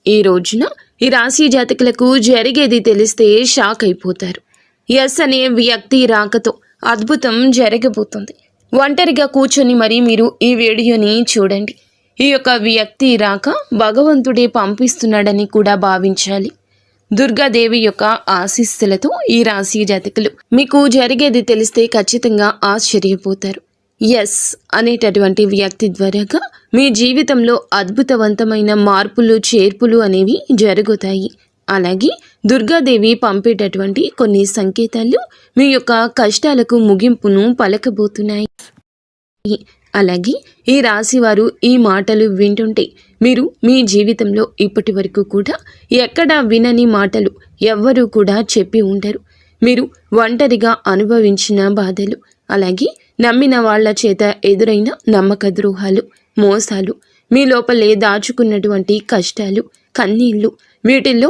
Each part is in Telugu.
ఈ రోజున ఈ రాశి జాతకులకు జరిగేది తెలిస్తే షాక్ అయిపోతారు. ఎస్ అనే వ్యక్తి రాకతో అద్భుతం జరగబోతుంది. ఒంటరిగా కూర్చొని మరి మీరు ఈ వీడియోని చూడండి. ఈ యొక్క వ్యక్తి రాక భగవంతుడే పంపిస్తున్నాడని కూడా భావించాలి. దుర్గాదేవి యొక్క ఆశీస్సులతో ఈ రాశి జాతకులు మీకు జరిగేది తెలిస్తే ఖచ్చితంగా ఆశ్చర్యపోతారు. ఎస్ అనేటటువంటి వ్యక్తి ద్వారాగా మీ జీవితంలో అద్భుతవంతమైన మార్పులు చేర్పులు అనేవి జరుగుతాయి. అలాగే దుర్గాదేవి పంపేటటువంటి కొన్ని సంకేతాలు మీ యొక్క కష్టాలకు ముగింపును పలకబోతున్నాయి. అలాగే ఈ రాశివారు ఈ మాటలు వింటుంటే మీరు మీ జీవితంలో ఇప్పటి వరకు కూడా ఎక్కడా వినని మాటలు ఎవ్వరూ కూడా చెప్పి ఉండరు. మీరు ఒంటరిగా అనుభవించిన బాధలు, అలాగే నమ్మిన వాళ్ల చేత ఎదురైన నమ్మక ద్రోహాలు, మోసాలు, మీ లోపలే దాచుకున్నటువంటి కష్టాలు, కన్నీళ్లు, వీటిల్లో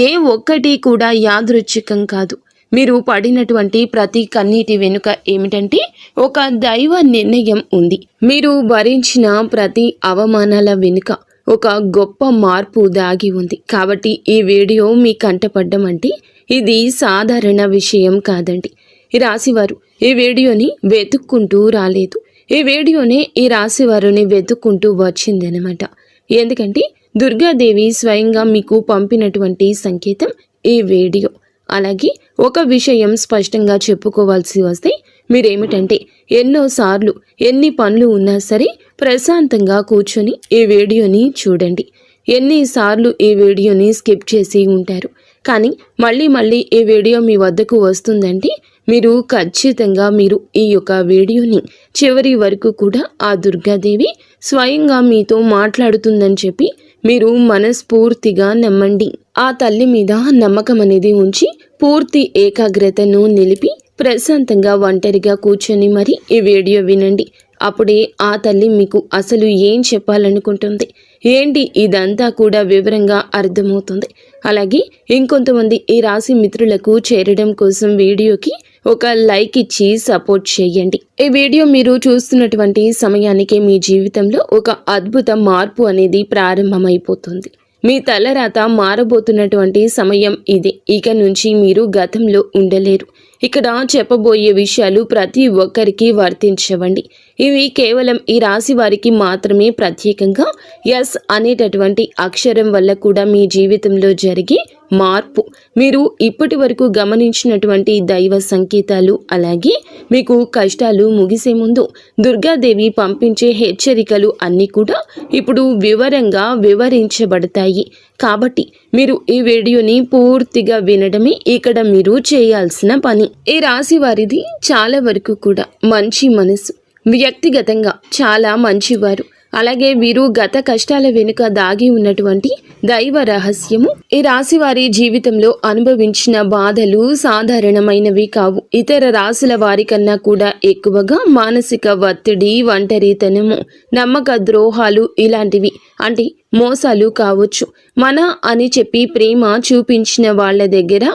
ఏ ఒక్కటి కూడా యాదృచ్ఛికం కాదు. మీరు పడినటువంటి ప్రతి కన్నీటి వెనుక ఏమిటంటే ఒక దైవ నిర్ణయం ఉంది. మీరు భరించిన ప్రతి అవమానాల వెనుక ఒక గొప్ప మార్పు దాగి ఉంది. కాబట్టి ఈ వీడియో మీ కంటపడ్డం అంటే ఇది సాధారణ విషయం కాదండి. ఈ రాశివారు ఈ వీడియోని వెతుక్కుంటూ రాలేదు. ఈ వీడియోనే ఈ రాశివారిని వెతుక్కుంటూ వచ్చిందనమాట. ఎందుకంటే దుర్గాదేవి స్వయంగా మీకు పంపినటువంటి సంకేతం ఈ వీడియో. అలాగే ఒక విషయం స్పష్టంగా చెప్పుకోవాల్సి వస్తే మీరేమిటంటే ఎన్నోసార్లు ఎన్ని పనులు ఉన్నా సరే ప్రశాంతంగా కూర్చొని ఈ వీడియోని చూడండి. ఎన్నిసార్లు ఈ వీడియోని స్కిప్ చేసి ఉంటారు. కానీ మళ్ళీ ఈ వీడియో మీ వద్దకు వస్తుందంటే మీరు ఖచ్చితంగా ఈ యొక్క వీడియోని చివరి వరకు కూడా ఆ దుర్గాదేవి స్వయంగా మీతో మాట్లాడుతుందని చెప్పి మీరు మనస్ఫూర్తిగా నమ్మండి. ఆ తల్లి మీద నమ్మకం అనేది ఉంచి పూర్తి ఏకాగ్రతను నిలిపి ప్రశాంతంగా ఒంటరిగా కూర్చొని మరి ఈ వీడియో వినండి. అప్పుడే ఆ తల్లి మీకు అసలు ఏం చెప్పాలనుకుంటుంది ఏంటి ఇదంతా కూడా వివరంగా అర్థమవుతుంది. అలాగే ఇంకొంతమంది ఈ రాశి మిత్రులకు చేరడం కోసం వీడియోకి ఒక లైక్ ఇచ్చి సపోర్ట్ చేయండి. ఈ వీడియో మీరు చూస్తున్నటువంటి సమయానికి మీ జీవితంలో ఒక అద్భుత మార్పు అనేది ప్రారంభమైపోతుంది. మీ తలరాత మారబోతున్నటువంటి సమయం ఇది. ఇక నుంచి మీరు గతంలో ఉండలేరు. ఇక్కడ చెప్పబోయే విషయాలు ప్రతి ఒక్కరికి వర్తించవండి. ఇవి కేవలం ఈ రాశి వారికి మాత్రమే ప్రత్యేకంగా ఎస్ అనేటటువంటి అక్షరం వల్ల కూడా మీ జీవితంలో జరిగే మార్పు, మీరు ఇప్పటి వరకు గమనించినటువంటి దైవ సంకేతాలు, అలాగే మీకు కష్టాలు ముగిసే ముందు దుర్గాదేవి పంపించే హెచ్చరికలు అన్నీ కూడా ఇప్పుడు వివరంగా వివరించబడతాయి. కాబట్టి మీరు ఈ వీడియోని పూర్తిగా వినడమే ఇక్కడ మీరు చేయాల్సిన పని. ఈ రాశి వారిది చాలా వరకు కూడా మంచి మనసు, వ్యక్తిగతంగా చాలా మంచివారు. అలాగే వీరు గత కష్టాల వెనుక దాగి ఉన్నటువంటి దైవ రహస్యము. ఈ రాశి వారి జీవితంలో అనుభవించిన బాధలు సాధారణమైనవి కావు. ఇతర రాశుల వారి కన్నా కూడా ఎక్కువగా మానసిక ఒత్తిడి, ఒంటరితనము, నమ్మక ద్రోహాలు ఇలాంటివి అంటే మోసాలు కావచ్చు. మన అని చెప్పి ప్రేమ చూపించిన వాళ్ళ దగ్గర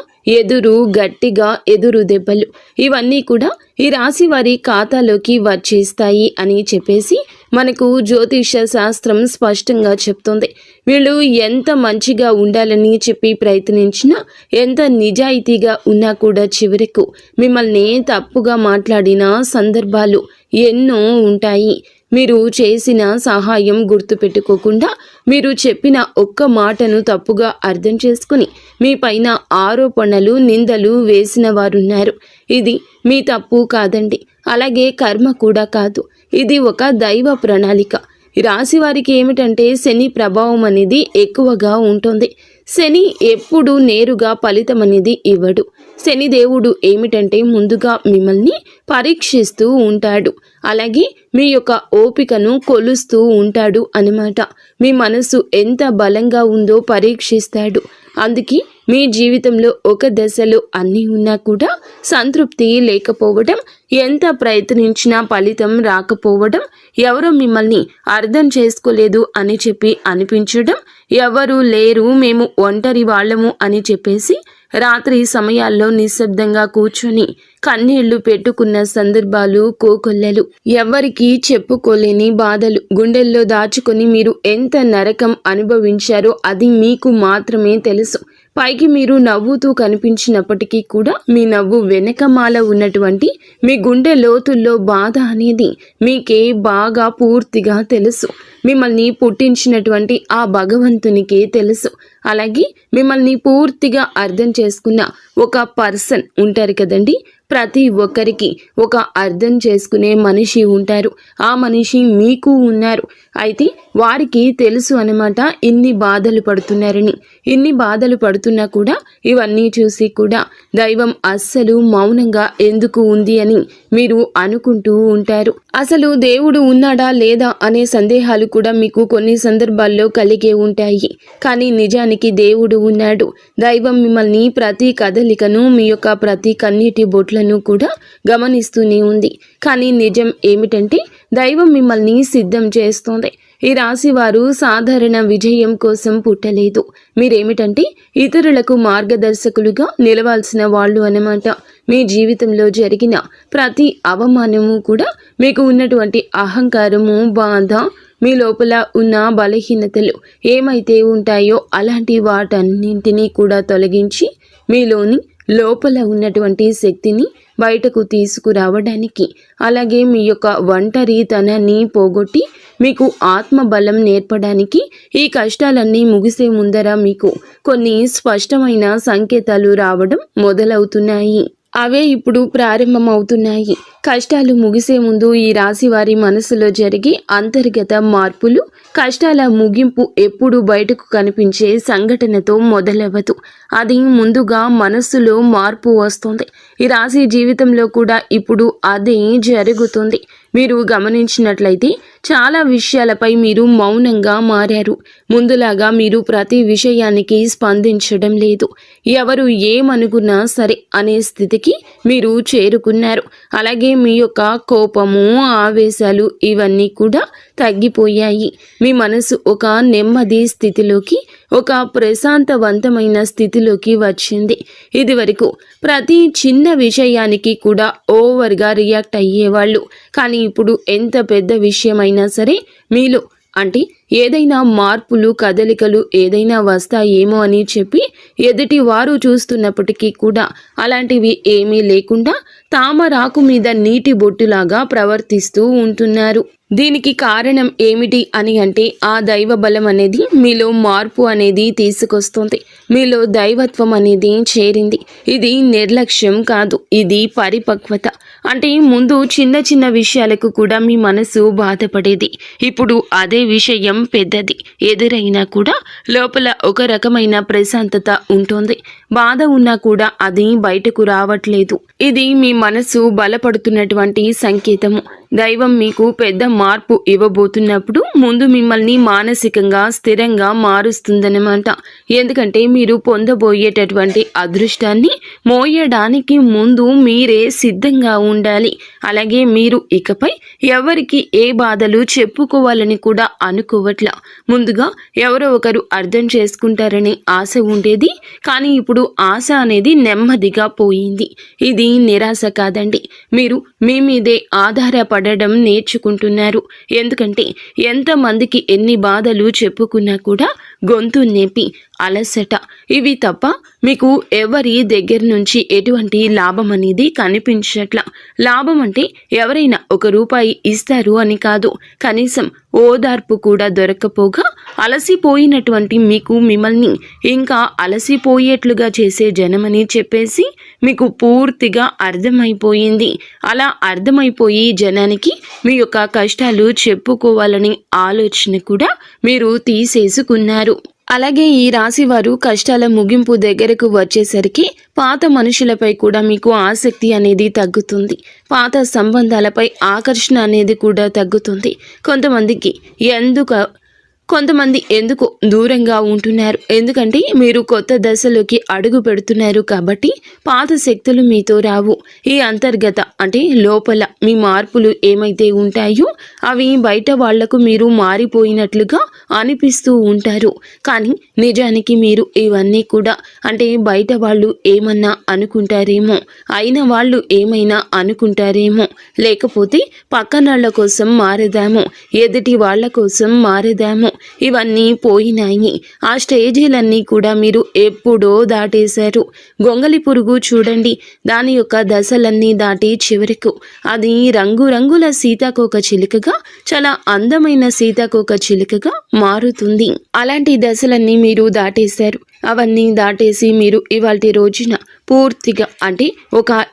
గట్టిగా ఎదురు దెబ్బలు, ఇవన్నీ కూడా ఈ రాశి వారి ఖాతాలోకి వచ్చేస్తాయి అని చెప్పేసి మనకు జ్యోతిష శాస్త్రం స్పష్టంగా చెప్తుంది. వీళ్ళు ఎంత మంచిగా ఉండాలని చెప్పి ప్రయత్నించినా, ఎంత నిజాయితీగా ఉన్నా కూడా చివరకు మిమ్మల్ని తప్పుగా మాట్లాడిన సందర్భాలు ఎన్నో ఉంటాయి. మీరు చేసిన సహాయం గుర్తుపెట్టుకోకుండా మీరు చెప్పిన ఒక్క మాటను తప్పుగా అర్థం చేసుకుని మీ పైన ఆరోపణలు, నిందలు వేసిన వారున్నారు. ఇది మీ తప్పు కాదండి. అలాగే కర్మ కూడా కాదు. ఇది ఒక దైవ ప్రణాళిక. రాశి వారికి ఏమిటంటే శని ప్రభావం అనేది ఎక్కువగా ఉంటుంది. శని ఎప్పుడు నేరుగా ఫలితం అనేది ఇవ్వడు. శని దేవుడు ఏమిటంటే ముందుగా మిమ్మల్ని పరీక్షిస్తూ ఉంటాడు. అలాగే మీ యొక్క ఓపికను కొలుస్తూ ఉంటాడు అన్నమాట. మీ మనసు ఎంత బలంగా ఉందో పరీక్షిస్తాడు. అందుకే మీ జీవితంలో ఒక దశలో అన్నీ ఉన్నా కూడా సంతృప్తి లేకపోవడం, ఎంత ప్రయత్నించినా ఫలితం రాకపోవడం, ఎవరో మిమ్మల్ని అర్థం చేసుకోలేదు అని చెప్పి అనిపించడం, ఎవరు లేరు మేము ఒంటరి వాళ్ళము అని చెప్పేసి రాత్రి సమయాల్లో నిశ్శబ్దంగా కూర్చొని కన్నీళ్లు పెట్టుకున్న సందర్భాలు కోకొల్లలు. ఎవ్వరికీ చెప్పుకోలేని బాధలు గుండెల్లో దాచుకొని మీరు ఎంత నరకం అనుభవించారో అది మీకు మాత్రమే తెలుసు. పైకి మీరు నవ్వుతూ కనిపించినప్పటికీ కూడా మీ నవ్వు వెనకమాల ఉన్నటువంటి మీ గుండె లోతుల్లో బాధ అనేది మీకే బాగా పూర్తిగా తెలుసు. మిమ్మల్ని పుట్టించినటువంటి ఆ భగవంతునికే తెలుసు. అలాగే మిమ్మల్ని పూర్తిగా అర్థం చేసుకున్న ఒక పర్సన్ ఉంటారు కదండి. ప్రతి ఒక్కరికి ఒక అర్థం చేసుకునే మనిషి ఉంటారు. ఆ మనిషి మీకు ఉన్నారు. అయితే వారికి తెలుసు అన్నమాట ఇన్ని బాధలు పడుతున్నారని. ఇన్ని బాధలు పడుతున్నా కూడా ఇవన్నీ చూసి కూడా దైవం అస్సలు మౌనంగా ఎందుకు ఉంది అని మీరు అనుకుంటూ ఉంటారు. అసలు దేవుడు ఉన్నాడా లేదా అనే సందేహాలు కూడా మీకు కొన్ని సందర్భాల్లో కలిగే ఉంటాయి. కానీ నిజానికి దేవుడు ఉన్నాడు. దైవం మిమ్మల్ని ప్రతి కదలికను, మీ యొక్క ప్రతి కన్నీటి బొట్లను కూడా గమనిస్తూనే ఉంది. కానీ నిజం ఏమిటంటే దైవం మిమ్మల్ని సిద్ధం చేస్తోంది. ఈ రాశి వారు సాధారణ విజయం కోసం పుట్టలేదు. మీరేమిటంటే ఇతరులకు మార్గదర్శకులుగా నిలవాల్సిన వాళ్ళు అన్నమాట. మీ జీవితంలో జరిగిన ప్రతి అవమానము కూడా మీకు ఉన్నటువంటి అహంకారము, బాధ, మీ లోపల ఉన్న బలహీనతలు ఏమైతే ఉంటాయో అలాంటి వాటన్నింటినీ కూడా తొలగించి మీలోని లోపల ఉన్నటువంటి శక్తిని బయటకు తీసుకురావడానికి, అలాగే మీ యొక్క ఒంటరితనాన్ని పోగొట్టి మీకు ఆత్మబలం నేర్పడానికి ఈ కష్టాలన్నీ ముగిసే ముందర మీకు కొన్ని స్పష్టమైన సంకేతాలు రావడం మొదలవుతున్నాయి. అవే ఇప్పుడు ప్రారంభమవుతున్నాయి. కష్టాలు ముగిసే ముందు ఈ రాశి వారి మనసులో జరిగే అంతర్గత మార్పులు, కష్టాల ముగింపు ఎప్పుడు బయటకు కనిపించే సంఘటనతో మొదలవ్వదు. అది ముందుగా మనస్సులో మార్పు వస్తుంది. ఈ రాశి జీవితంలో కూడా ఇప్పుడు అదే జరుగుతుంది. మీరు గమనించినట్లయితే చాలా విషయాలపై మీరు మౌనంగా మారారు. ముందులాగా మీరు ప్రతి విషయానికి స్పందించడం లేదు. ఎవరు ఏమనుకున్నా సరే అనే స్థితికి మీరు చేరుకున్నారు. అలాగే మీ యొక్క కోపము, ఆవేశాలు ఇవన్నీ కూడా తగ్గిపోయాయి. మీ మనసు ఒక నెమ్మది స్థితిలోకి, ఒక ప్రశాంతవంతమైన స్థితిలోకి వచ్చింది. ఇది వరకు ప్రతి చిన్న విషయానికి కూడా ఓవర్గా రియాక్ట్ అయ్యేవాళ్ళు. కానీ ఇప్పుడు ఎంత పెద్ద విషయమైనా సరే మీలో అంటే ఏదైనా మార్పులు, కదలికలు ఏదైనా వస్తాయేమో అని చెప్పి ఎదుటి వారు చూస్తున్నప్పటికీ కూడా అలాంటివి ఏమీ లేకుండా తామరాకు మీద నీటి బొట్టులాగా ప్రవర్తిస్తూ ఉంటున్నారు. దీనికి కారణం ఏమిటి అని అంటే ఆ దైవ బలం అనేది మీలో మార్పు అనేది తీసుకొస్తుంది. మీలో దైవత్వం అనేది చేరింది. ఇది నిర్లక్ష్యం కాదు, ఇది పరిపక్వత. అంటే ముందు చిన్న చిన్న విషయాలకు కూడా మీ మనసు బాధపడేది. ఇప్పుడు అదే విషయం పెద్దది ఎదురైనా కూడా లోపల ఒక రకమైన ప్రశాంతత ఉంటుంది. బాధ ఉన్నా కూడా అది బయటకు రావట్లేదు. ఇది మీ మనసు బలపడుతున్నటువంటి సంకేతము. దైవం మీకు పెద్ద మార్పు ఇవ్వబోతున్నప్పుడు ముందు మిమ్మల్ని మానసికంగా స్థిరంగా మారుస్తుందన్నమాట. ఎందుకంటే మీరు పొందబోయేటటువంటి అదృష్టాన్ని మోయడానికి ముందు మీరే సిద్ధంగా ఉండాలి. అలాగే మీరు ఇకపై ఎవరికి ఏ బాధలు చెప్పుకోవాలని కూడా అనుకోవట్లా. ముందుగా ఎవరో ఒకరు అర్థం చేసుకుంటారని ఆశ ఉండేది. కానీ ఇప్పుడు ఆశ అనేది నెమ్మదిగా పోయింది. ఇది నిరాశ కాదండి. మీరు మీ మీదే ఆధారపడడం నేర్చుకుంటున్నారు. ఎందుకంటే ఎంతమందికి ఎన్ని బాధలు చెప్పుకున్నా కూడా గొంతు నొప్పి, అలసట ఇవి తప్ప మీకు ఎవరి దగ్గర నుంచి ఎటువంటి లాభం అనేది కనిపించట్లా. లాభం అంటే ఎవరైనా ₹1 ఇస్తారు అని కాదు, కనీసం ఓదార్పు కూడా దొరకపోగా అలసిపోయినటువంటి మీకు మిమ్మల్ని ఇంకా అలసిపోయేట్లుగా చేసే జనమని చెప్పేసి మీకు పూర్తిగా అర్థమైపోయింది. అలా అర్థమైపోయి జనానికి మీ యొక్క కష్టాలు చెప్పుకోవాలని ఆలోచన కూడా మీరు తీసేసుకున్నారు. అలాగే ఈ రాశి వారు కష్టాల ముగింపు దగ్గరకు వచ్చేసరికి పాత మనుషులపై కూడా మీకు ఆసక్తి అనేది తగ్గుతుంది. పాత సంబంధాలపై ఆకర్షణ అనేది కూడా తగ్గుతుంది. కొంతమంది ఎందుకు దూరంగా ఉంటున్నారు, ఎందుకంటే మీరు కొత్త దశలోకి అడుగు పెడుతున్నారు కాబట్టి పాత శక్తులు మీతో రావు. ఈ అంతర్గత అంటే లోపల మీ మార్పులు ఏమైతే ఉంటాయో అవి బయట వాళ్లకు మీరు మారిపోయినట్లుగా అనిపిస్తూ ఉంటారు. కానీ నిజానికి మీరు ఇవన్నీ కూడా అంటే బయట వాళ్ళు ఏమన్నా అనుకుంటారేమో, అయిన వాళ్ళు ఏమైనా అనుకుంటారేమో, లేకపోతే పక్కనాళ్ల కోసం మారదాము, ఎదుటి వాళ్ల కోసం మారదాము, ఇవన్నీ పోయినాయి. ఆ స్టేజీలన్నీ కూడా మీరు ఎప్పుడో దాటేశారు. గొంగలి పురుగు చూడండి, దాని యొక్క దశలన్నీ దాటి చివరకు అది రంగురంగుల సీతాకోక చిలుకగా, చాలా అందమైన సీతాకోక చిలుకగా మారుతుంది. అలాంటి దశలన్నీ మీరు దాటేశారు. అవన్నీ దాటేసి మీరు ఇవాల్టి రోజున పూర్తిగా అంటే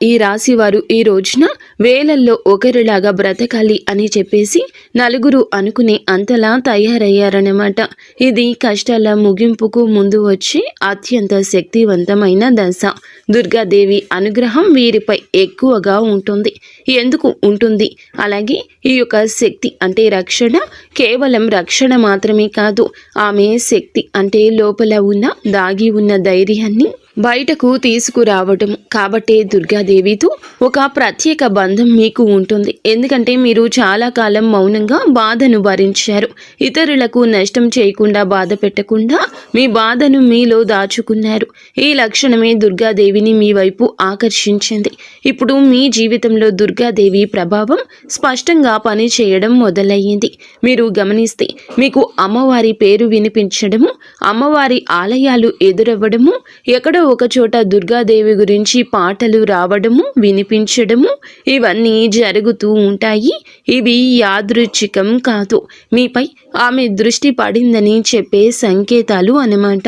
ఈ రాశి వారు ఈ రోజున వేలల్లో ఒకరిలాగా బ్రతకాలి అని చెప్పేసి నలుగురు అనుకునే అంతలా తయారయ్యారన్నమాట. ఇది కష్టాల ముగింపుకు ముందు వచ్చే అత్యంత శక్తివంతమైన దశ. దుర్గాదేవి అనుగ్రహం వీరిపై ఎక్కువగా ఉంటుంది. ఎందుకు ఉంటుంది? అలాగే ఈ యొక్క శక్తి అంటే రక్షణ కేవలం రక్షణ మాత్రమే కాదు, ఆమె శక్తి అంటే లోపల ఉన్న దాగి ఉన్న ధైర్యాన్ని బయటకు తీసుకురావటం. కాబట్టే దుర్గాదేవితో ఒక ప్రత్యేక బంధం మీకు ఉంటుంది. ఎందుకంటే మీరు చాలా కాలం మౌనంగా బాధను భరించారు. ఇతరులకు నష్టం చేయకుండా, బాధ పెట్టకుండా మీ బాధను మీలో దాచుకున్నారు. ఈ లక్షణమే దుర్గాదేవిని మీ వైపు ఆకర్షించింది. ఇప్పుడు మీ జీవితంలో దుర్గాదేవి ప్రభావం స్పష్టంగా పనిచేయడం మొదలయ్యింది. మీరు గమనిస్తే మీకు అమ్మవారి పేరు వినిపించడము, అమ్మవారి ఆలయాలు ఎదురవ్వడము, ఎక్కడో ఒక చోట దుర్గాదేవి గురించి పాటలు రావడము, వినిపించడము, ఇవన్నీ జరుగుతూ ఉంటాయి. ఇవి యాదృచ్ఛికం కాదు, మీపై ఆమె దృష్టి పడిందని చెప్పే సంకేతాలు అన్నమాట.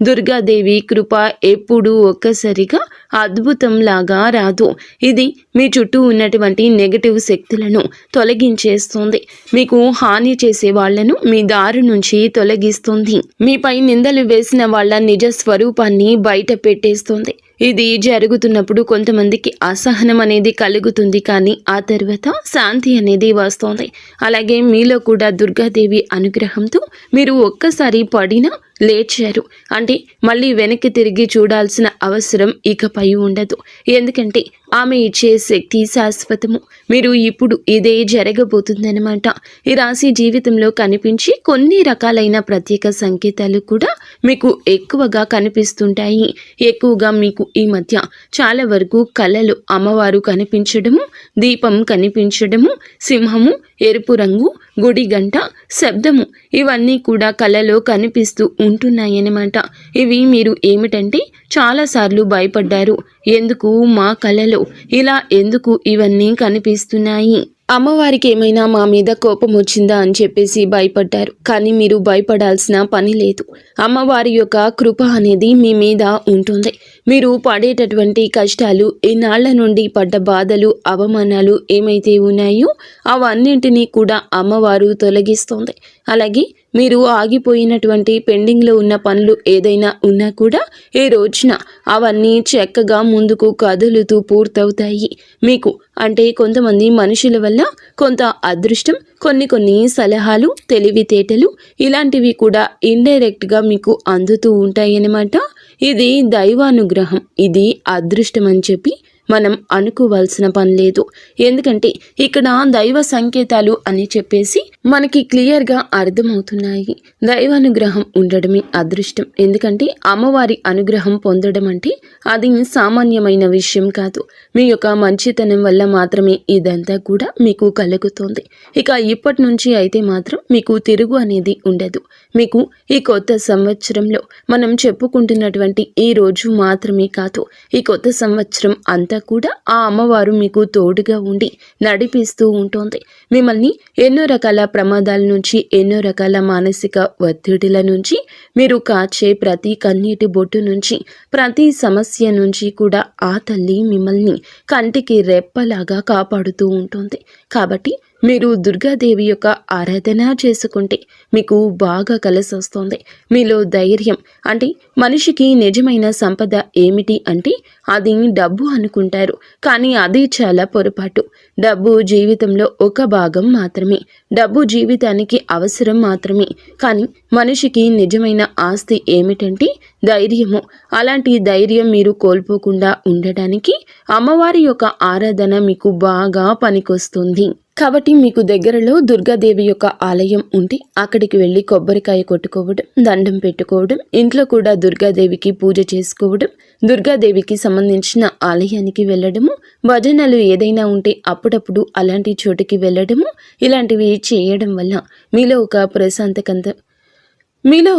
దుర్గాదేవి కృప ఎప్పుడూ ఒక్కసారిగా అద్భుతంలాగా రాదు. ఇది మీ చుట్టూ ఉన్నటువంటి నెగటివ్ శక్తులను తొలగించేస్తుంది. మీకు హాని చేసే వాళ్లను మీ దారి నుంచి తొలగిస్తుంది. మీపై నిందలు వేసిన వాళ్ళ నిజ స్వరూపాన్ని బయట పెట్టేస్తుంది. ఇది జరుగుతున్నప్పుడు కొంతమందికి అసహనం అనేది కలుగుతుంది, కానీ ఆ తర్వాత శాంతి అనేది వస్తుంది. అలాగే మీలో కూడా దుర్గాదేవి అనుగ్రహంతో మీరు ఒక్కసారి పడినా లేచారు అంటే మళ్ళీ వెనక్కి తిరిగి చూడాల్సిన అవసరం ఇకపై ఉండదు. ఎందుకంటే ఆమె ఇచ్చే శక్తి శాశ్వతము. మీరు ఇప్పుడు ఇదే జరగబోతుందన్నమాట. ఈ రాశి జీవితంలో కనిపించి కొన్ని రకాలైన ప్రత్యేక సంకేతాలు కూడా మీకు ఎక్కువగా కనిపిస్తుంటాయి. ఎక్కువగా మీకు ఈ మధ్య చాలా వరకు కళలు అమ్మవారు కనిపించడము, దీపం కనిపించడము, సింహము, ఎరుపు రంగు, గుడి గంట, శబ్దము, ఇవన్నీ కూడా కళలో కనిపిస్తూ ఉంటున్నాయన్నమాట. ఇవి మీరు ఏమిటంటే చాలాసార్లు భయపడ్డారు. ఎందుకు మా కళలో ఇలా ఎందుకు ఇవన్నీ కనిపిస్తున్నాయి, అమ్మవారికి ఏమైనా మా మీద కోపం వచ్చిందా అని చెప్పేసి భయపడ్డారు. కానీ మీరు భయపడాల్సిన పని లేదు. అమ్మవారి యొక్క కృప అనేది మీ మీద ఉంటుంది. మీరు పడేటటువంటి కష్టాలు, ఈనాళ్ల నుండి పడ్డ బాధలు, అవమానాలు ఏమైతే ఉన్నాయో అవన్నింటినీ కూడా అమ్మవారు తొలగిస్తుంది. అలాగే మీరు ఆగిపోయినటువంటి పెండింగ్లో ఉన్న పనులు ఏదైనా ఉన్నా కూడా ఈ రోజున అవన్నీ చక్కగా ముందుకు కదులుతూ పూర్తవుతాయి. మీకు అంటే కొంతమంది మనుషుల వల్ల కొంత అదృష్టం, కొన్ని సలహాలు, తెలివితేటలు ఇలాంటివి కూడా ఇండైరెక్ట్గా మీకు అందుతూ ఉంటాయన్నమాట. ఇది దైవానుగ్రహం, ఇది అదృష్టం అని చెప్పి మనం అనుకోవాల్సిన పని లేదు. ఎందుకంటే ఇక్కడ దైవ సంకేతాలు అని చెప్పేసి మనకి క్లియర్గా అర్థమవుతున్నాయి. దైవానుగ్రహం ఉండడమే అదృష్టం. ఎందుకంటే అమ్మవారి అనుగ్రహం పొందడం అంటే అది సామాన్యమైన విషయం కాదు. మీ యొక్క మంచితనం వల్ల మాత్రమే ఇదంతా కూడా మీకు కలుగుతుంది. ఇక ఇప్పటి నుంచి అయితే మాత్రం మీకు తిరుగు అనేది ఉండదు. మీకు ఈ కొత్త సంవత్సరంలో మనం చెప్పుకుంటున్నటువంటి ఈ రోజు మాత్రమే కాదు, ఈ కొత్త సంవత్సరం అంతా కూడా ఆ అమ్మవారు మీకు తోడుగా ఉండి నడిపిస్తూ ఉంటుంది. మిమ్మల్ని ఎన్నో రకాల ప్రమాదాల నుంచి, ఎన్నో రకాల మానసిక ఒత్తిడిల నుంచి, మీరు కాచే ప్రతి కన్నీటి బొట్టు నుంచి, ప్రతి సమస్య నుంచి కూడా ఆ తల్లి మిమ్మల్ని కంటికి రెప్పలాగా కాపాడుతూ ఉంటుంది. కాబట్టి మీరు దుర్గాదేవి యొక్క ఆరాధన చేసుకుంటే మీకు బాగా కలిసి వస్తుంది. మీలో ధైర్యం అంటే మనిషికి నిజమైన సంపద ఏమిటి అంటే అది డబ్బు అనుకుంటారు, కానీ అది చాలా పొరపాటు. డబ్బు జీవితంలో ఒక భాగం మాత్రమే, డబ్బు జీవితానికి అవసరం మాత్రమే. కానీ మనిషికి నిజమైన ఆస్తి ఏమిటంటే ధైర్యము. అలాంటి ధైర్యం మీరు కోల్పోకుండా ఉండడానికి అమ్మవారి యొక్క ఆరాధన మీకు బాగా పనికొస్తుంది. కాబట్టి మీకు దగ్గరలో దుర్గాదేవి యొక్క ఆలయం ఉంటే అక్కడికి వెళ్ళి కొబ్బరికాయ కొట్టుకోవడం, దండం పెట్టుకోవడం, ఇంట్లో కూడా దుర్గాదేవికి పూజ చేసుకోవడం, దుర్గాదేవికి సంబంధించిన ఆలయానికి వెళ్ళడము, భజనలు ఏదైనా ఉంటే అప్పుడప్పుడు అలాంటి చోటుకి వెళ్ళడము, ఇలాంటివి చేయడం వల్ల మీలో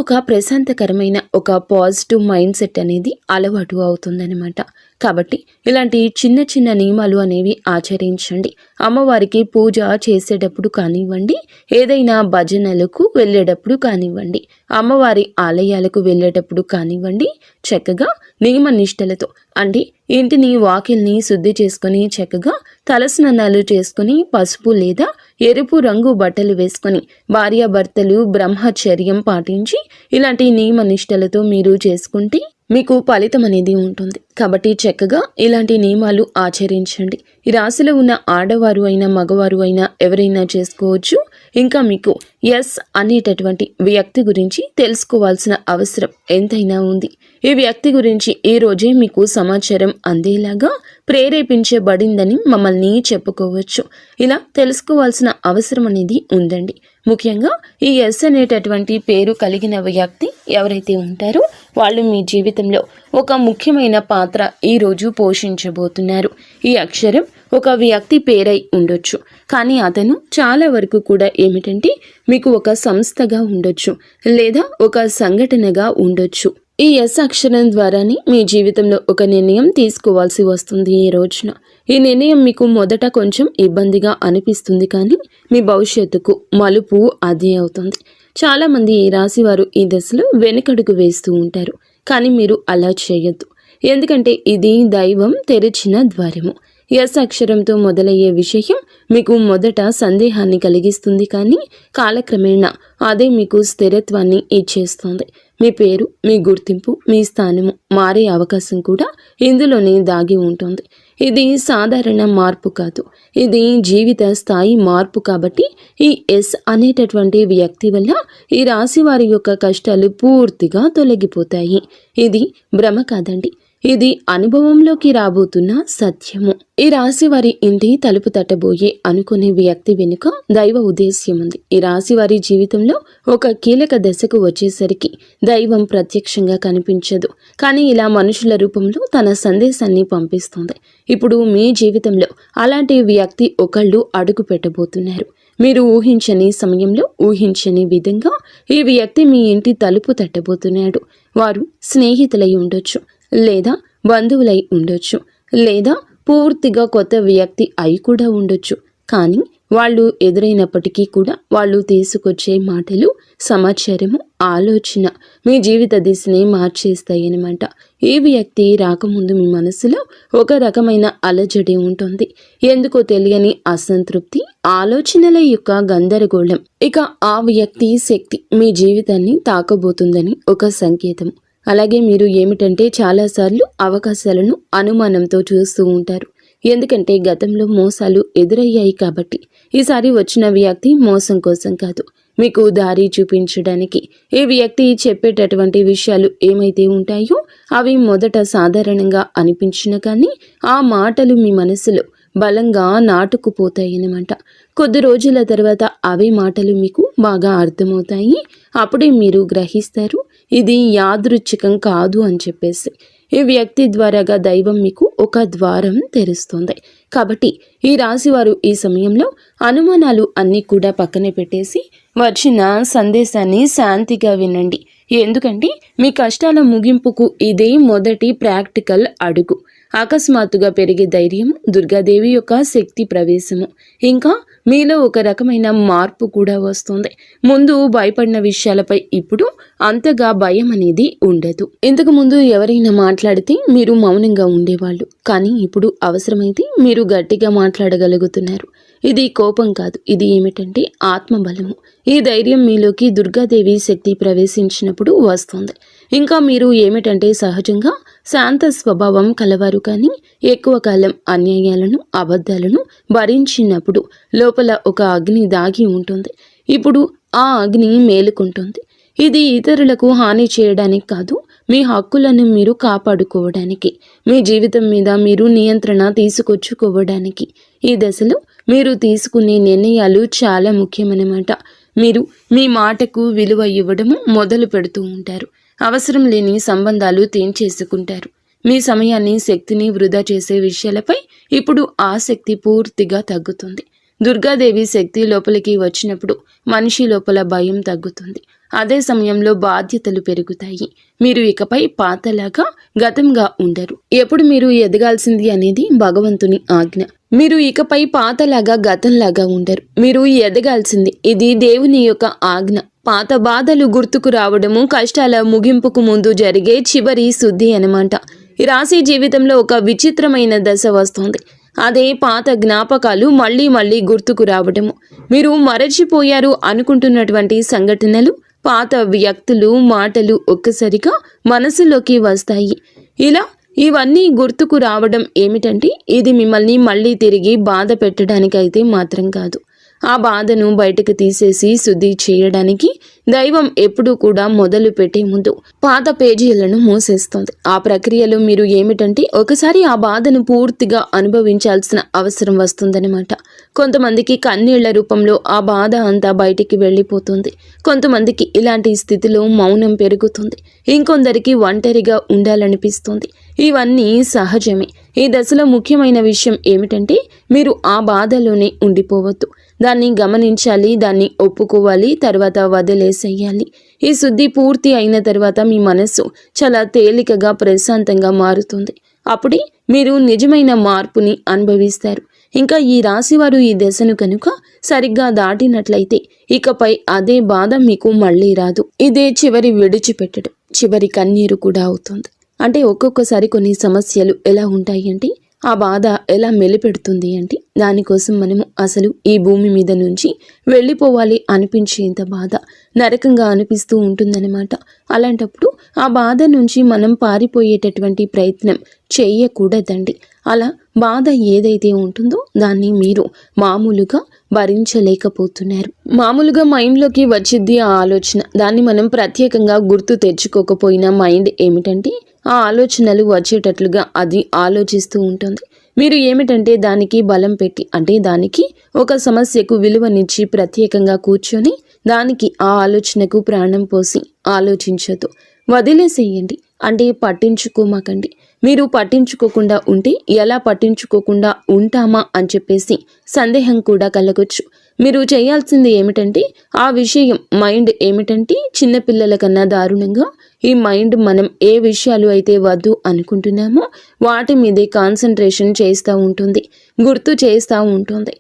ఒక ప్రశాంతకరమైన ఒక పాజిటివ్ మైండ్ సెట్ అనేది అలవాటు అవుతుందన్నమాట. కాబట్టి ఇలాంటి చిన్న చిన్న నియమాలు అనేవి ఆచరించండి. అమ్మవారికి పూజ చేసేటప్పుడు కానివ్వండి, ఏదైనా భజనలకు వెళ్ళేటప్పుడు కానివ్వండి, అమ్మవారి ఆలయాలకు వెళ్ళేటప్పుడు కానివ్వండి, చక్కగా నియమ నిష్టలతో అంటే ఇంటిని వాకిల్ని శుద్ధి చేసుకొని చక్కగా తలస్నానాలు చేసుకుని పసుపు లేదా ఎరుపు రంగు బట్టలు వేసుకొని భార్యాభర్తలు బ్రహ్మచర్యం పాటించి ఇలాంటి నియమ నిష్టలతో మీరు చేసుకుంటే మీకు ఫలితం అనేది ఉంటుంది. కాబట్టి చక్కగా ఇలాంటి నియమాలు ఆచరించండి. ఈ రాశిలో ఉన్న ఆడవారు అయినా మగవారు అయినా ఎవరైనా చేసుకోవచ్చు. ఇంకా మీకు ఎస్ అనేటటువంటి వ్యక్తి గురించి తెలుసుకోవాల్సిన అవసరం ఎంతైనా ఉంది. ఈ వ్యక్తి గురించి ఈ రోజే మీకు సమాచారం అందేలాగా ప్రేరేపించబడిందని మమ్మల్ని చెప్పుకోవచ్చు. ఇలా తెలుసుకోవాల్సిన అవసరం అనేది ఉందండి. ముఖ్యంగా ఈ ఎస్ అనేటటువంటి పేరు కలిగిన వ్యక్తి ఎవరైతే ఉంటారో వాళ్ళు మీ జీవితంలో ఒక ముఖ్యమైన పాత్ర ఈరోజు పోషించబోతున్నారు. ఈ అక్షరం ఒక వ్యక్తి పేరై ఉండొచ్చు, కానీ అతను చాలా వరకు కూడా ఏమిటంటే మీకు ఒక సంస్థగా ఉండొచ్చు లేదా ఒక సంఘటనగా ఉండొచ్చు. ఈ ఎస్ అక్షరం ద్వారానే మీ జీవితంలో ఒక నిర్ణయం తీసుకోవాల్సి వస్తుంది. ఈ రోజున ఈ నిర్ణయం మీకు మొదట కొంచెం ఇబ్బందిగా అనిపిస్తుంది, కానీ మీ భవిష్యత్తుకు మలుపు అదే అవుతుంది. చాలామంది ఈ రాశి వారు ఈ దశలో వెనుకడుగు వేస్తూ ఉంటారు, కానీ మీరు అలా చేయొద్దు. ఎందుకంటే ఇది దైవం తెరిచిన ద్వారము. ఎస్ అక్షరంతో మొదలయ్యే విషయం మీకు మొదట సందేహాన్ని కలిగిస్తుంది, కానీ కాలక్రమేణా అదే మీకు స్థిరత్వాన్ని ఇచ్చేస్తుంది. మీ పేరు, మీ గుర్తింపు, మీ స్థానము మారే అవకాశం కూడా ఇందులోనే దాగి ఉంటుంది. ఇది సాధారణ మార్పు కాదు, ఇది జీవిత స్థాయి మార్పు. కాబట్టి ఈ ఎస్ అనేటటువంటి వ్యక్తి వల్ల ఈ రాశి వారి యొక్క కష్టాలు పూర్తిగా తొలగిపోతాయి. ఇది భ్రమ కాదండి, ఇది అనుభవంలోకి రాబోతున్న సత్యము. ఈ రాశి వారి ఇంటి తలుపు తట్టబోయే అనుకునే వ్యక్తి వెనుక దైవ ఉద్దేశ్యం ఉంది. ఈ రాశి వారి జీవితంలో ఒక కీలక దశకు వచ్చేసరికి దైవం ప్రత్యక్షంగా కనిపించదు, కానీ ఇలా మనుషుల రూపంలో తన సందేశాన్ని పంపిస్తుంది. ఇప్పుడు మీ జీవితంలో అలాంటి వ్యక్తి ఒకళ్ళు అడుగు పెట్టబోతున్నారు. మీరు ఊహించని సమయంలో ఊహించని విధంగా ఈ వ్యక్తి మీ ఇంటి తలుపు తట్టబోతున్నాడు. వారు స్నేహితులై ఉండొచ్చు, లేదా బంధువులై ఉండొచ్చు, లేదా పూర్తిగా కొత్త వ్యక్తి అయి కూడా ఉండొచ్చు. కానీ వాళ్ళు ఎదురైనప్పటికీ కూడా వాళ్ళు తీసుకొచ్చే మాటలు, సమాచారము, ఆలోచన మీ జీవిత దిశని మార్చేస్తాయన్నమాట. ఈ వ్యక్తి రాకముందు మీ మనసులో ఒక రకమైన అలజడి ఉంటుంది. ఎందుకో తెలియని అసంతృప్తి, ఆలోచనల యొక్క గందరగోళం. ఇక ఆ వ్యక్తి శక్తి మీ జీవితాన్ని తాకబోతుందని ఒక సంకేతం. అలాగే మీరు ఏమిటంటే చాలాసార్లు అవకాశాలను అనుమానంతో చూస్తూ ఉంటారు. ఎందుకంటే గతంలో మోసాలు ఎదురయ్యాయి కాబట్టి. ఈసారి వచ్చిన వ్యక్తి మోసం కోసం కాదు, మీకు దారి చూపించడానికి. ఈ వ్యక్తి చెప్పేటటువంటి విషయాలు ఏమైతే ఉంటాయో అవి మొదట సాధారణంగా అనిపించిన కానీ ఆ మాటలు మీ మనసులో బలంగా నాటుకుపోతాయన్నమాట. కొద్ది రోజుల తర్వాత అవే మాటలు మీకు బాగా అర్థమవుతాయి. అప్పుడే మీరు గ్రహిస్తారు ఇది యాదృచ్ఛికం కాదు అని చెప్పేసి. ఈ వ్యక్తి ద్వారాగా దైవం మీకు ఒక ద్వారం తెరుస్తుంది. కాబట్టి ఈ రాశి వారు ఈ సమయంలో అనుమానాలు అన్నీ కూడా పక్కనే పెట్టేసి వచ్చిన సందేశాన్ని శాంతిగా వినండి. ఎందుకంటే మీ కష్టాల ముగింపుకు ఇదే మొదటి ప్రాక్టికల్ అడుగు. అకస్మాత్తుగా పెరిగే ధైర్యం, దుర్గాదేవి యొక్క శక్తి ప్రవేశము, ఇంకా మీలో ఒక రకమైన మార్పు కూడా వస్తుంది. ముందు భయపడిన విషయాలపై ఇప్పుడు అంతగా భయం అనేది ఉండదు. ఇంతకు ముందు ఎవరైనా మాట్లాడితే మీరు మౌనంగా ఉండేవాళ్ళు, కానీ ఇప్పుడు అవసరమైతే మీరు గట్టిగా మాట్లాడగలుగుతున్నారు. ఇది కోపం కాదు, ఇది ఏమిటంటే ఆత్మబలము. ఈ ధైర్యం మీలోకి దుర్గాదేవి శక్తి ప్రవేశించినప్పుడు వస్తుంది. ఇంకా మీరు ఏమిటంటే సహజంగా శాంత స్వభావం కలవారు, కానీ ఎక్కువ కాలం అన్యాయాలను అబద్ధాలను భరించినప్పుడు లోపల ఒక అగ్ని దాగి ఉంటుంది. ఇప్పుడు ఆ అగ్ని మేలుకుంటుంది. ఇది ఇతరులకు హాని చేయడానికి కాదు, మీ హక్కులను మీరు కాపాడుకోవడానికి, మీ జీవితం మీద మీరు నియంత్రణ తీసుకొచ్చుకోవడానికి. ఈ దశలో మీరు తీసుకునే నిర్ణయాలు చాలా ముఖ్యమన్నమాట. మీరు మీ మాటకు విలువ ఇవ్వడము మొదలు పెడుతూ ఉంటారు. అవసరం లేని సంబంధాలు తెంచేసుకుంటారు. మీ సమయాన్ని శక్తిని వృధా చేసే విషయాలపై ఇప్పుడు ఆసక్తి పూర్తిగా తగ్గుతుంది. దుర్గాదేవి శక్తి లోపలికి వచ్చినప్పుడు మనిషి లోపల భయం తగ్గుతుంది. అదే సమయంలో బాధ్యతలు పెరుగుతాయి. మీరు ఇకపై పాతలాగా గతంగా ఉండరు. ఎప్పుడు మీరు ఎదగాల్సింది అనేది భగవంతుని ఆజ్ఞ. మీరు ఇకపై పాతలాగా గతంలాగా ఉండరు. మీరు ఎదగాల్సింది, ఇది దేవుని యొక్క ఆజ్ఞ. పాత బాధలు గుర్తుకు రావడము కష్టాల ముగింపుకు ముందు జరిగే చివరి శుద్ధి అన్నమాట. ఈ రాశి జీవితంలో ఒక విచిత్రమైన దశ వస్తుంది. అదే పాత జ్ఞాపకాలు మళ్ళీ మళ్ళీ గుర్తుకు రావడము. మీరు మరచిపోయారు అనుకుంటున్నటువంటి సంఘటనలు, పాత వ్యక్తులు, మాటలు ఒక్కసారిగా మనసులోకి వస్తాయి. ఇలా ఇవన్నీ గుర్తుకు రావడం ఏమిటంటే ఇది మిమ్మల్ని మళ్ళీ తిరిగి బాధ పెట్టడానికైతే మాత్రం కాదు. ఆ బాధను బయటకు తీసేసి శుద్ధి చేయడానికి దైవం ఎప్పుడూ కూడా మొదలు పెట్టే ముందు పాత పేజీలను మూసేస్తుంది. ఆ ప్రక్రియలో మీరు ఏమిటంటే ఒకసారి ఆ బాధను పూర్తిగా అనుభవించాల్సిన అవసరం వస్తుందన్నమాట. కొంతమందికి కన్నీళ్ల రూపంలో ఆ బాధ అంతా బయటికి వెళ్ళిపోతుంది. కొంతమందికి ఇలాంటి స్థితిలో మౌనం పెరుగుతుంది. ఇంకొందరికి ఒంటరిగా ఉండాలనిపిస్తుంది. ఇవన్నీ సహజమే. ఈ దశలో ముఖ్యమైన విషయం ఏమిటంటే మీరు ఆ బాధలోనే ఉండిపోవద్దు. దాన్ని గమనించాలి, దాన్ని ఒప్పుకోవాలి, తర్వాత వదిలేసేయాలి. ఈ శుద్ధి పూర్తి అయిన తర్వాత మీ మనస్సు చాలా తేలికగా ప్రశాంతంగా మారుతుంది. అప్పుడే మీరు నిజమైన మార్పుని అనుభవిస్తారు. ఇంకా ఈ రాశివారు ఈ దశను కనుక సరిగ్గా దాటినట్లయితే ఇకపై అదే బాధ మీకు మళ్ళీ రాదు. ఇదే చివరి విడిచిపెట్టడం, చివరి కన్నీరు కూడా అవుతుంది. అంటే ఒక్కొక్కసారి కొన్ని సమస్యలు ఎలా ఉంటాయి అంటే ఆ బాధ ఎలా మెలిపెడుతుంది అంటే దానికోసం మనము అసలు ఈ భూమి మీద నుంచి వెళ్ళిపోవాలి అనిపించేంత బాధ నరకంగా అనిపిస్తూ ఉంటుందన్నమాట. అలాంటప్పుడు ఆ బాధ నుంచి మనం పారిపోయేటటువంటి ప్రయత్నం చేయకూడదండి. అలా బాధ ఏదైతే ఉంటుందో దాన్ని మీరు మామూలుగా భరించలేకపోతున్నారు. మామూలుగా మైండ్లోకి వచ్చిద్ది ఆ ఆలోచన. దాన్ని మనం ప్రత్యేకంగా గుర్తు తెచ్చుకోకపోయినా మైండ్ ఏమిటంటే ఆ ఆలోచనలు వచ్చేటట్లుగా అది ఆలోచిస్తూ ఉంటుంది. మీరు ఏమిటంటే దానికి బలం పెట్టి, అంటే దానికి ఒక సమస్యకు విలువనిచ్చి ప్రత్యేకంగా కూర్చొని దానికి ఆ ఆలోచనకు ప్రాణం పోసి ఆలోచించదు, వదిలేసేయండి. అంటే పట్టించుకోమాకండి. మీరు పట్టించుకోకుండా ఉంటే ఎలా పట్టించుకోకుండా ఉంటామా అని చెప్పేసి సందేహం కూడా కలగొచ్చు. మీరు చేయాల్సింది ఏమిటంటే ఆ విషయం మైండ్ ఏమిటంటే చిన్నపిల్లల కన్నా దారుణంగా ఈ మైండ్ మనం ఏ విషయాలు అయితే వద్దు అనుకుంటున్నామో వాటి మీదే కాన్సన్ట్రేషన్ చేస్తూ ఉంటుంది, గుర్తు చేస్తూ ఉంటుంది.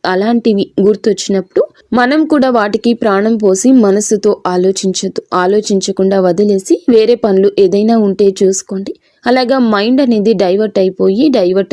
అలాంటివి గుర్తొచ్చినప్పుడు మనం కూడా వాటికి ప్రాణం పోసి మనసుతో ఆలోచించకుండా వదిలేసి వేరే పనులు ఏదైనా ఉంటే చూసుకోండి. అలాగా మైండ్ అనేది డైవర్ట్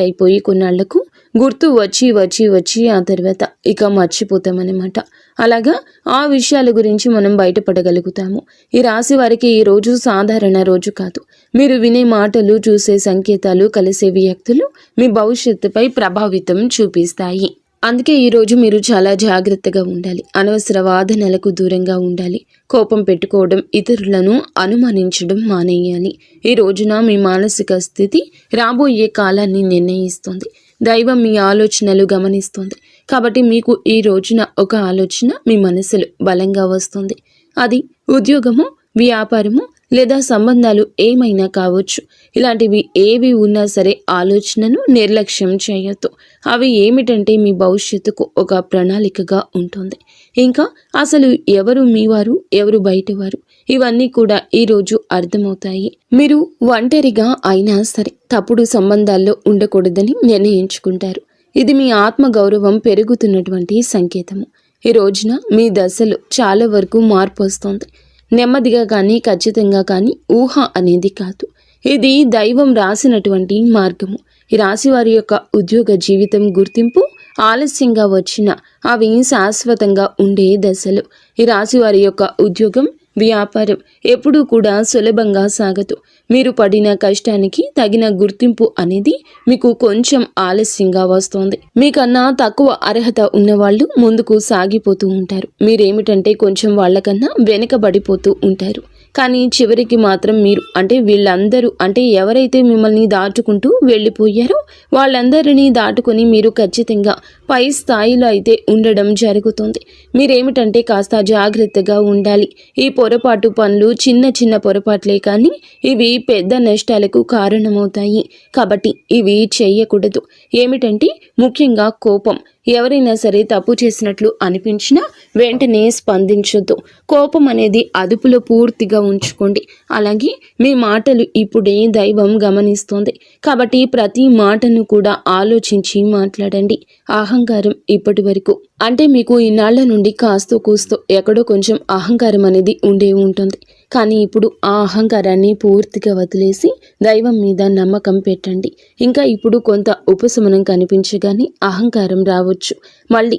అయిపోయి కొన్నాళ్లకు గుర్తు వచ్చి ఆ తర్వాత ఇక మర్చిపోతామన్నమాట. అలాగా ఆ విషయాల గురించి మనం బయటపడగలుగుతాము. ఈ రాశి వారికి ఈ రోజు సాధారణ రోజు కాదు. మీరు వినే మాటలు, చూసే సంకేతాలు, కలిసే వ్యక్తులు మీ భవిష్యత్తుపై ప్రభావితం చూపిస్తాయి. అందుకే ఈరోజు మీరు చాలా జాగ్రత్తగా ఉండాలి. అనవసర వాదనలకు దూరంగా ఉండాలి. కోపం పెట్టుకోవడం, ఇతరులను అనుమానించడం మానేయాలి. ఈ రోజున మీ మానసిక స్థితి రాబోయే కాలాన్ని నిర్ణయిస్తుంది. దైవం మీ ఆలోచనలు గమనిస్తుంది. కాబట్టి మీకు ఈ రోజున ఒక ఆలోచన మీ మనసులో బలంగా వస్తుంది. అది ఉద్యోగము, వ్యాపారము లేదా సంబంధాలు ఏమైనా కావచ్చు. ఇలాంటివి ఏవి ఉన్నా సరే ఆలోచనను నిర్లక్ష్యం చేయొద్దు. అవి ఏమిటంటే మీ భవిష్యత్తుకు ఒక ప్రణాళికగా ఉంటుంది. ఇంకా అసలు ఎవరు మీవారు, ఎవరు బయటవారు, ఇవన్నీ కూడా ఈరోజు అర్థమవుతాయి. మీరు ఒంటరిగా అయినా సరే తప్పుడు సంబంధాల్లో ఉండకూడదని నిర్ణయించుకుంటారు. ఇది మీ ఆత్మగౌరవం పెరుగుతున్నటువంటి సంకేతము. ఈ రోజున మీ దశలో చాలా వరకు మార్పు వస్తుంది. నెమ్మదిగా కానీ ఖచ్చితంగా కానీ ఊహ అనేది కాదు. ఇది దైవం రాసినటువంటి మార్గము. ఈ రాశి వారి యొక్క ఉద్యోగ జీవితం గుర్తింపు ఆలస్యంగా వచ్చినా అవి శాశ్వతంగా ఉండే దశలు. ఈ రాశి వారి యొక్క ఉద్యోగం, వ్యాపారం ఎప్పుడూ కూడా సులభంగా సాగదు. మీరు పడిన కష్టానికి తగిన గుర్తింపు అనేది మీకు కొంచెం ఆలస్యంగా వస్తుంది. మీకన్నా తక్కువ అర్హత ఉన్నవాళ్ళు ముందుకు సాగిపోతూ ఉంటారు. మీరేమిటంటే కొంచెం వాళ్ళకన్నా వెనుకబడిపోతూ ఉంటారు. కానీ చివరికి మాత్రం మీరు వీళ్ళందరూ ఎవరైతే మిమ్మల్ని దాటుకుంటూ వెళ్ళిపోయారో వాళ్ళందరినీ దాటుకొని మీరు ఖచ్చితంగా పై స్థాయిలో అయితే ఉండడం జరుగుతుంది. మీరేమిటంటే కాస్త జాగ్రత్తగా ఉండాలి. ఈ పొరపాటు పనులు చిన్న చిన్న పొరపాట్లే కానీ ఇవి పెద్ద నష్టాలకు కారణమవుతాయి. కాబట్టి ఇవి చేయకూడదు. ఏమిటంటే ముఖ్యంగా కోపం. ఎవరైనా సరే తప్పు చేసినట్లు అనిపించినా వెంటనే స్పందించొద్దు. కోపం అనేది అదుపులో పూర్తిగా ఉంచుకోండి. అలాగే మీ మాటలు ఇప్పుడే దైవం గమనిస్తోంది. కాబట్టి ప్రతి మాటను కూడా ఆలోచించి మాట్లాడండి. అహంకారం ఇప్పటి వరకు మీకు ఇన్నాళ్ల నుండి కాస్తో కూస్తో ఎక్కడో కొంచెం అహంకారం అనేది ఉండే ఉంటుంది. కానీ ఇప్పుడు ఆ అహంకారాన్ని పూర్తిగా వదిలేసి దైవం మీద నమ్మకం పెట్టండి. ఇంకా ఇప్పుడు కొంత ఉపశమనం కనిపించగానే అహంకారం రావచ్చు. మళ్ళీ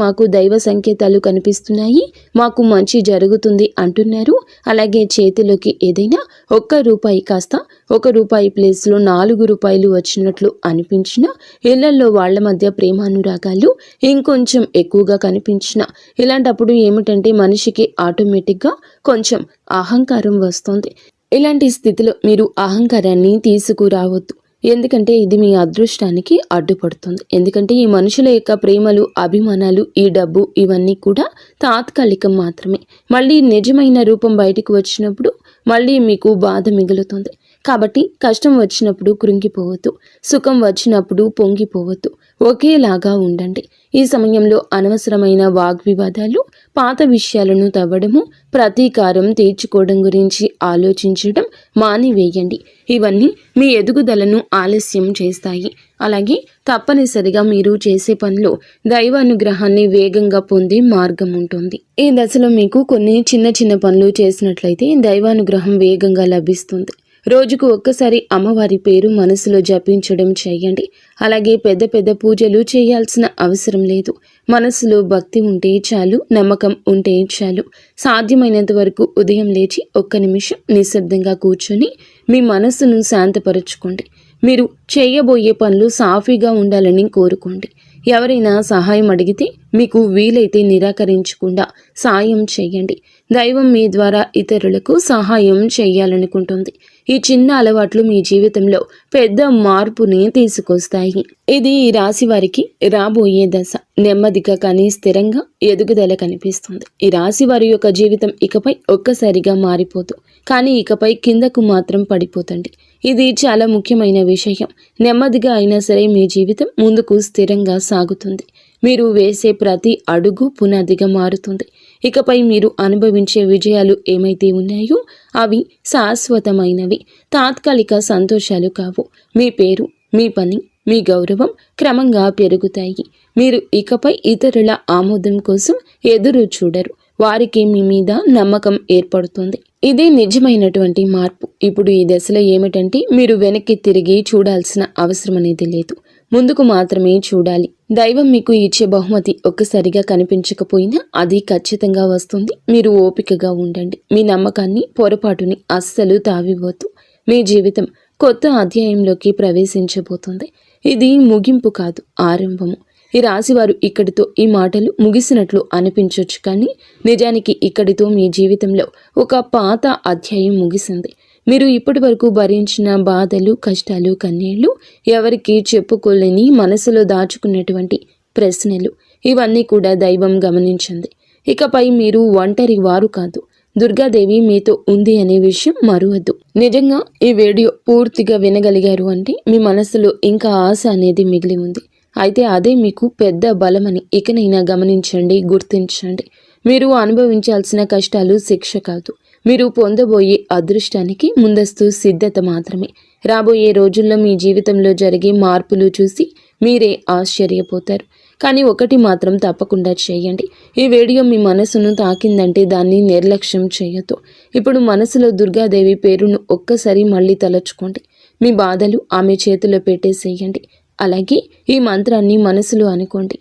మాకు దైవ సంకేతాలు కనిపిస్తున్నాయి, మాకు మంచి జరుగుతుంది అంటున్నారు. అలాగే చేతిలోకి ఏదైనా ₹1 కాస్త ₹1 ప్లేస్లో ₹4 వచ్చినట్లు అనిపించినా, ఇళ్లలో వాళ్ల మధ్య ప్రేమానురాగాలు ఇంకొంచెం ఎక్కువగా కనిపించిన, ఇలాంటప్పుడు ఏమిటంటే మనిషికి ఆటోమేటిక్గా కొంచెం అహంకారం వస్తుంది. ఇలాంటి స్థితిలో మీరు అహంకారాన్ని తీసుకురావద్దు. ఎందుకంటే ఇది మీ అదృష్టానికి అడ్డుపడుతుంది. ఎందుకంటే ఈ మనుషుల యొక్క ప్రేమలు, అభిమానాలు, ఈ డబ్బు ఇవన్నీ కూడా తాత్కాలికం మాత్రమే. మళ్ళీ నిజమైన రూపం బయటికి వచ్చినప్పుడు మళ్ళీ మీకు బాధ మిగులుతుంది. కాబట్టి కష్టం వచ్చినప్పుడు కృంగిపోవద్దు, సుఖం వచ్చినప్పుడు పొంగిపోవద్దు. ఒకేలాగా ఉండండి. ఈ సమయంలో అనవసరమైన వాగ్వివాదాలు, పాత విషయాలను తవ్వడము, ప్రతీకారం తీర్చుకోవడం గురించి ఆలోచించడం మానివేయండి. ఇవన్నీ మీ ఎదుగుదలను ఆలస్యం చేస్తాయి. అలాగే తప్పనిసరిగా మీరు చేసే పనిలో దైవానుగ్రహాన్ని వేగంగా పొందే మార్గం ఉంటుంది. ఈ దశలో మీకు కొన్ని చిన్న చిన్న పనులు చేసినట్లయితే దైవానుగ్రహం వేగంగా లభిస్తుంది. రోజుకు ఒక్కసారి అమ్మవారి పేరు మనసులో జపించడం చేయండి. అలాగే పెద్ద పెద్ద పూజలు చేయాల్సిన అవసరం లేదు. మనసులో భక్తి ఉంటే చాలు, నమ్మకం ఉంటే చాలు. సాధ్యమైనంత వరకు ఉదయం లేచి 1 నిమిషం నిశ్శబ్దంగా కూర్చొని మీ మనసును శాంతపరచుకోండి. మీరు చేయబోయే పనులు సాఫీగా ఉండాలని కోరుకోండి. ఎవరైనా సహాయం అడిగితే మీకు వీలైతే నిరాకరించకుండా సాయం చేయండి. దైవం మీ ద్వారా ఇతరులకు సహాయం చేయాలనుకుంటుంది. ఈ చిన్న అలవాట్లు మీ జీవితంలో పెద్ద మార్పుని తీసుకొస్తాయి. ఇది ఈ రాశి వారికి రాబోయే దశ. నెమ్మదిగా కానీ స్థిరంగా ఎదుగుదల కనిపిస్తుంది. ఈ రాశి వారి యొక్క జీవితం ఇకపై ఒక్కసారిగా మారిపోదు, కానీ ఇకపై కిందకు మాత్రం పడిపోతండి. ఇది చాలా ముఖ్యమైన విషయం. నెమ్మదిగా అయినా సరే మీ జీవితం ముందుకు స్థిరంగా సాగుతుంది. మీరు వేసే ప్రతి అడుగు పునాదిగా మారుతుంది. ఇకపై మీరు అనుభవించే విజయాలు ఏమైతే ఉన్నాయో అవి శాశ్వతమైనవి, తాత్కాలిక సంతోషాలు కావు. మీ పేరు, మీ పని, మీ గౌరవం క్రమంగా పెరుగుతాయి. మీరు ఇకపై ఇతరుల ఆమోదం కోసం ఎదురు చూడరు. వారికి మీ మీద నమ్మకం ఏర్పడుతుంది. ఇదే నిజమైనటువంటి మార్పు. ఇప్పుడు ఈ దశలో ఏమిటంటే మీరు వెనక్కి తిరిగి చూడాల్సిన అవసరం అనేది లేదు, ముందుకు మాత్రమే చూడాలి. దైవం మీకు ఇచ్చే బహుమతి ఒక్కసారిగా కనిపించకపోయినా అది ఖచ్చితంగా వస్తుంది. మీరు ఓపికగా ఉండండి. మీ నమ్మకాన్ని, పొరపాటుని అస్సలు తావివ్వద్దు. మీ జీవితం కొత్త అధ్యాయంలోకి ప్రవేశించబోతుంది. ఇది ముగింపు కాదు, ఆరంభము. ఈ రాశివారు ఇక్కడితో ఈ మాటలు ముగిసినట్లు అనిపించవచ్చు, కానీ నిజానికి ఇక్కడితో మీ జీవితంలో ఒక పాత అధ్యాయం ముగిసింది. మీరు ఇప్పటి వరకు భరించిన బాధలు, కష్టాలు, కన్నీళ్లు, ఎవరికి చెప్పుకోలేని మనసులో దాచుకున్నటువంటి ప్రశ్నలు, ఇవన్నీ కూడా దైవం గమనించింది. ఇకపై మీరు ఒంటరి వారు కాదు, దుర్గాదేవి మీతో ఉంది అనే విషయం మరువద్దు. నిజంగా ఈ వీడియో పూర్తిగా వినగలిగారు అంటే మీ మనసులో ఇంకా ఆశ అనేది మిగిలి ఉంది. అయితే అదే మీకు పెద్ద బలమని ఇకనైనా గమనించండి, గుర్తించండి. మీరు అనుభవించాల్సిన కష్టాలు శిక్ష కాదు, మీరు పొందబోయే అదృష్టానికి ముందస్తు సిద్ధత మాత్రమే. రాబోయే రోజుల్లో మీ జీవితంలో జరిగే మార్పులు చూసి మీరే ఆశ్చర్యపోతారు. కానీ ఒకటి మాత్రం తప్పకుండా చేయండి. ఈ వీడియో మీ మనసును తాకిందంటే దాన్ని నిర్లక్ష్యం చేయొద్దు. ఇప్పుడు మనసులో దుర్గాదేవి పేరును ఒక్కసారి మళ్ళీ తలచుకోండి. మీ బాధలు ఆమె చేతిలో పెట్టేసేయండి. అలాగే ఈ మంత్రాన్ని మనసులో అనుకోండి.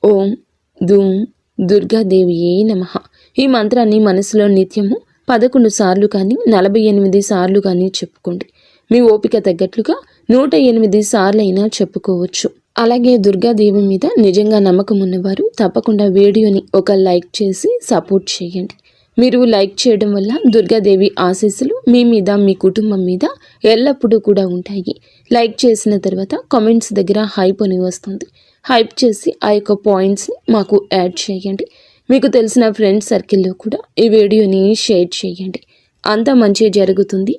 ఓం ధూం దుర్గాదేవియే నమః. ఈ మంత్రాన్ని మనసులో నిత్యము 11 సార్లు కానీ 48 సార్లు కానీ చెప్పుకోండి. మీ ఓపిక తగ్గట్లుగా 108 సార్లైనా చెప్పుకోవచ్చు. అలాగే దుర్గాదేవి మీద నిజంగా నమ్మకం ఉన్నవారు తప్పకుండా వీడియోని ఒక లైక్ చేసి సపోర్ట్ చేయండి. మీరు లైక్ చేయడం వల్ల దుర్గాదేవి ఆశీస్సులు మీ మీద మీ కుటుంబం మీద ఎల్లప్పుడూ కూడా ఉంటాయి. లైక్ చేసిన తర్వాత కామెంట్స్ దగ్గర హైప్ అని వస్తుంది. హైప్ చేసి ఆ యొక్క పాయింట్స్ని మాకు యాడ్ చేయండి. మీకు తెలిసిన ఫ్రెండ్స్ సర్కిల్లో కూడా ఈ వీడియోని షేర్ చేయండి. అంతా మంచి జరుగుతుంది.